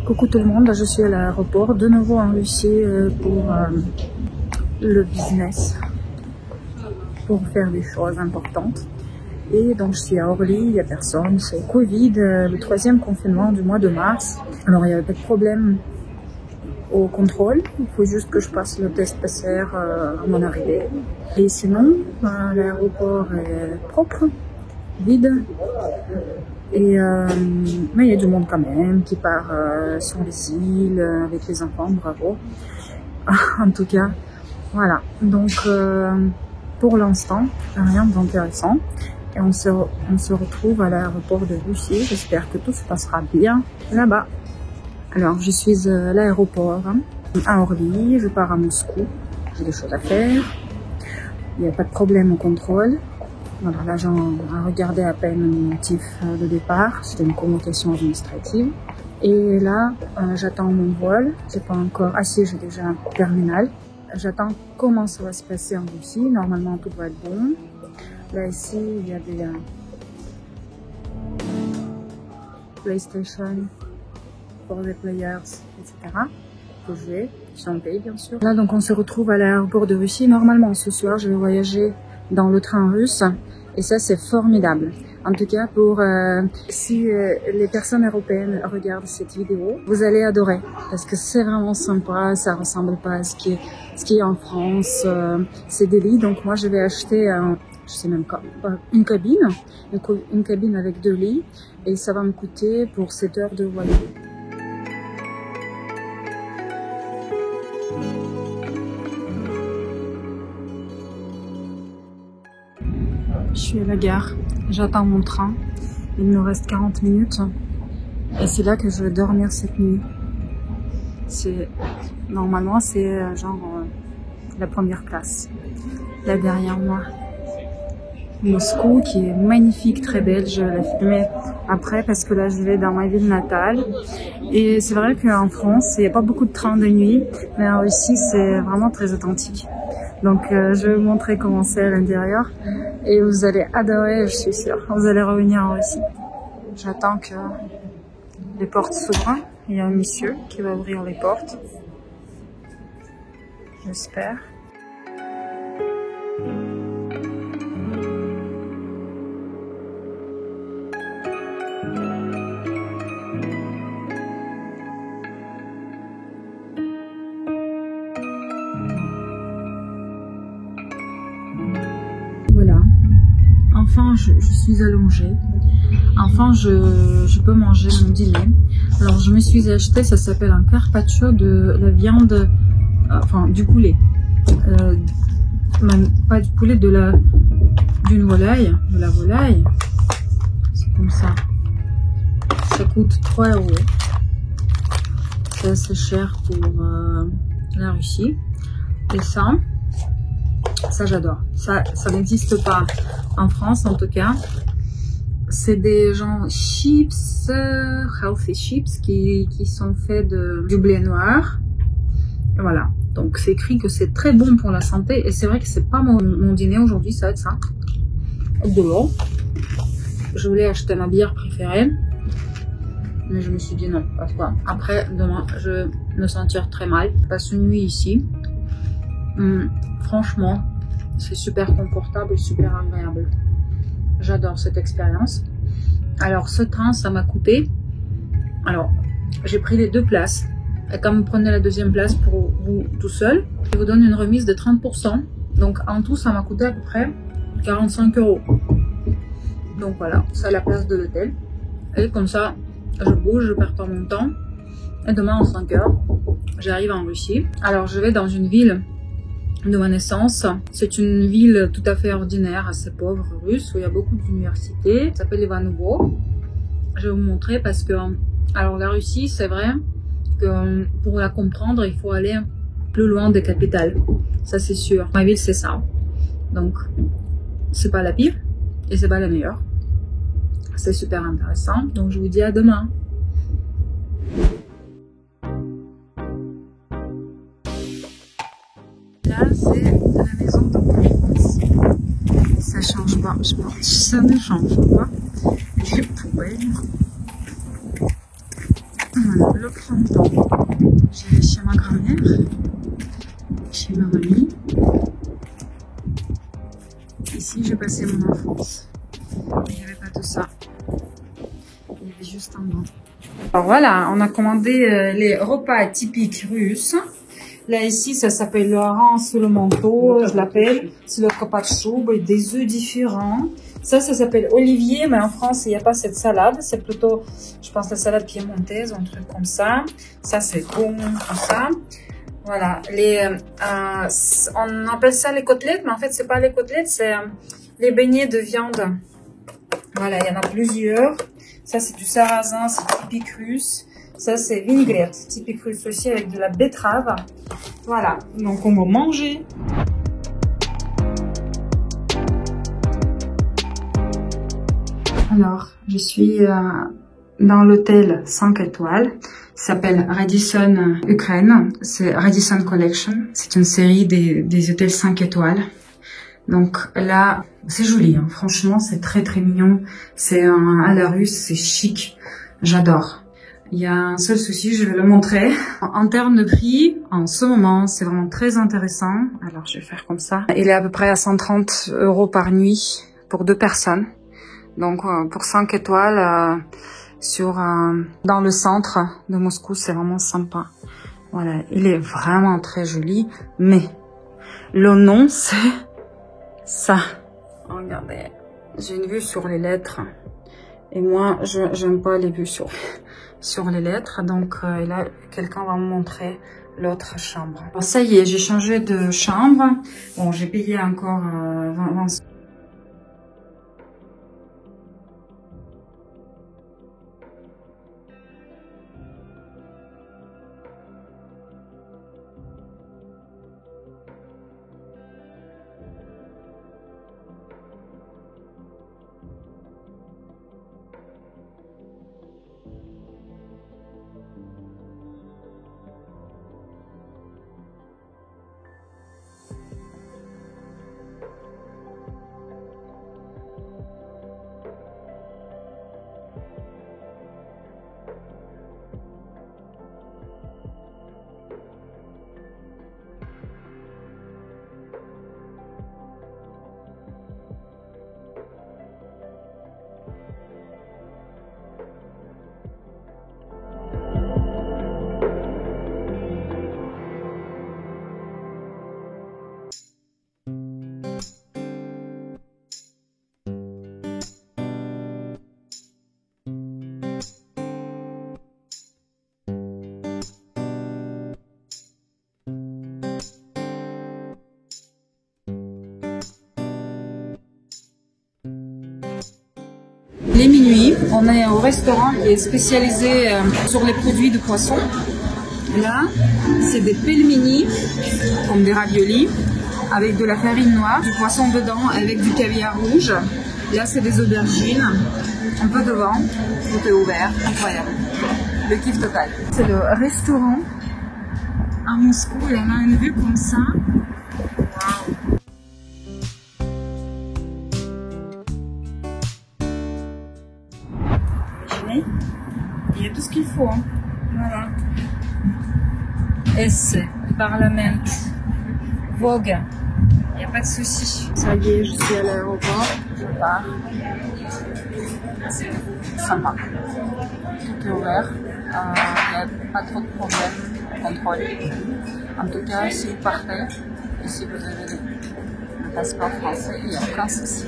Coucou tout le monde, je suis à l'aéroport, de nouveau en Russie pour le business, pour faire des choses importantes. Et donc je suis à Orly, il n'y a personne, c'est Covid, le 3e confinement du mois de mars. Alors il n'y avait pas de problème au contrôle, il faut juste que je passe le test PCR à mon arrivée. Et sinon, l'aéroport est propre, vide. Et mais il y a du monde quand même qui part sur les îles avec les enfants, bravo. En tout cas, voilà. Donc pour l'instant, rien d'intéressant. Et on se retrouve à l'aéroport de Russie. J'espère que tout se passera bien là-bas. Alors je suis à l'aéroport à Orly, je pars à Moscou. J'ai des choses à faire. Il n'y a pas de problème au contrôle. Voilà, l'agent a regardé à peine mon motif de départ, c'était une communication administrative. Et là, j'attends mon vol, j'ai pas encore, si j'ai déjà un terminal. J'attends comment ça va se passer en Russie, normalement tout va être bon. Là ici, il y a des PlayStation pour les players, etc. Pour jouer, sans paye bien sûr. Là donc on se retrouve à l'aéroport de Russie. Normalement ce soir, je vais voyager dans le train russe. Et ça, c'est formidable. En tout cas, pour si les personnes européennes regardent cette vidéo, vous allez adorer. Parce que c'est vraiment sympa, ça ressemble pas à ce qui est en France. C'est des lits. Donc moi, je vais acheter, je sais même pas, une cabine avec 2 lits. Et ça va me coûter pour 7 heures de voyage. Je suis à la gare, j'attends mon train, il me reste 40 minutes et c'est là que je vais dormir cette nuit. Normalement c'est genre la première place, là derrière moi. Moscou qui est magnifique, très belle, je vais la filmer après parce que là je vais dans ma ville natale. Et c'est vrai qu'en France il n'y a pas beaucoup de trains de nuit, mais en Russie c'est vraiment très authentique. Donc je vais vous montrer comment c'est à l'intérieur et vous allez adorer, je suis sûre. Vous allez revenir en Russie. J'attends que les portes s'ouvrent. Il y a un monsieur qui va ouvrir les portes. J'espère. Enfin, je suis allongée. Enfin, je peux manger mon dîner. Alors, je me suis acheté, ça s'appelle un carpaccio de la viande, enfin, du poulet. Même pas du poulet, d'une volaille. De la volaille. C'est comme ça. Ça coûte 3 €. C'est assez cher pour la Russie. Et ça j'adore. Ça n'existe pas en France en tout cas. C'est des gens chips, healthy chips qui sont faits du blé noir. Et voilà. Donc c'est écrit que c'est très bon pour la santé et c'est vrai que c'est pas mon dîner aujourd'hui, ça va être ça. De l'eau. Je voulais acheter ma bière préférée. Mais je me suis dit non, parce que après demain je vais me sentir très mal. Je passe une nuit ici. Franchement, c'est super confortable et super agréable. J'adore cette expérience. Alors ce train, ça m'a coûté. Alors, j'ai pris les 2 places. Et quand vous prenez la 2e place pour vous tout seul, je vous donne une remise de 30%. Donc en tout, ça m'a coûté à peu près 45 €. Donc voilà, c'est la place de l'hôtel. Et comme ça, je bouge, je perds pas mon temps. Et demain en 5 heures, j'arrive en Russie. Alors je vais dans une ville de ma naissance. C'est une ville tout à fait ordinaire, assez pauvre, russe, où il y a beaucoup d'universités. Ça s'appelle Ivanovo. Je vais vous montrer parce que, alors la Russie, c'est vrai que pour la comprendre, il faut aller plus loin des capitales. Ça c'est sûr. Ma ville, c'est ça. Donc, c'est pas la pire et c'est pas la meilleure. C'est super intéressant. Donc, je vous dis à demain. Là, c'est la maison de mon fils. Ça change pas, je pense. Ça ne change pas. Les poubelles. Voilà, le printemps. Je vais chez ma grand-mère, chez ma mamie. Ici, j'ai passé mon enfance. Il n'y avait pas tout ça. Il y avait juste un banc. Alors voilà, on a commandé les repas typiques russes. Là, ici, ça s'appelle le hareng sous le manteau, je l'appelle. C'est le kopatchoub et des œufs différents. Ça s'appelle olivier, mais en France, il n'y a pas cette salade. C'est plutôt, je pense, la salade piémontaise, un truc comme ça. Ça, c'est bon, tout ça. Voilà, on appelle ça les côtelettes, mais en fait, c'est pas les côtelettes, c'est les beignets de viande. Voilà, il y en a plusieurs. Ça, c'est du sarrasin, c'est typique russe. Ça, c'est vinaigrette, typique russe aussi, avec de la betterave. Voilà, donc on va manger. Alors, je suis dans l'hôtel 5 étoiles. Il s'appelle Radisson Ukraine. C'est Radisson Collection. C'est une série des hôtels 5 étoiles. Donc là, c'est joli, hein. Franchement, c'est très très mignon. C'est à la russe, c'est chic. J'adore. Il y a un seul souci, je vais le montrer. En termes de prix, en ce moment, c'est vraiment très intéressant. Alors, je vais faire comme ça. Il est à peu près à 130 € par nuit pour 2 personnes. Donc, pour 5 étoiles, dans le centre de Moscou, c'est vraiment sympa. Voilà, il est vraiment très joli. Mais, le nom, c'est ça. Regardez, j'ai une vue sur les lettres. Et moi, j'aime pas les vues sur les lettres. Donc là, quelqu'un va me montrer l'autre chambre. Alors, ça y est, j'ai changé de chambre. Bon, j'ai payé encore 20. Il est minuit, on est au restaurant qui est spécialisé sur les produits de poisson. Là, c'est des pelmeni, comme des raviolis, avec de la farine noire, du poisson dedans, avec du caviar rouge. Là, c'est des aubergines, un peu de vent, tout est ouvert, incroyable. Le kiff total. C'est le restaurant à Moscou et on a une vue comme ça. Waouh! Il y a tout ce qu'il faut, hein. Voilà. S, Parlement, Vogue, il n'y a pas de souci. Ça y est, je suis à l'aéroport, je pars. C'est sympa. Tout est ouvert, il n'y a pas trop de problèmes, contrôle. En tout cas, si vous partez, et si vous avez le passeport français, il n'y a aucun souci.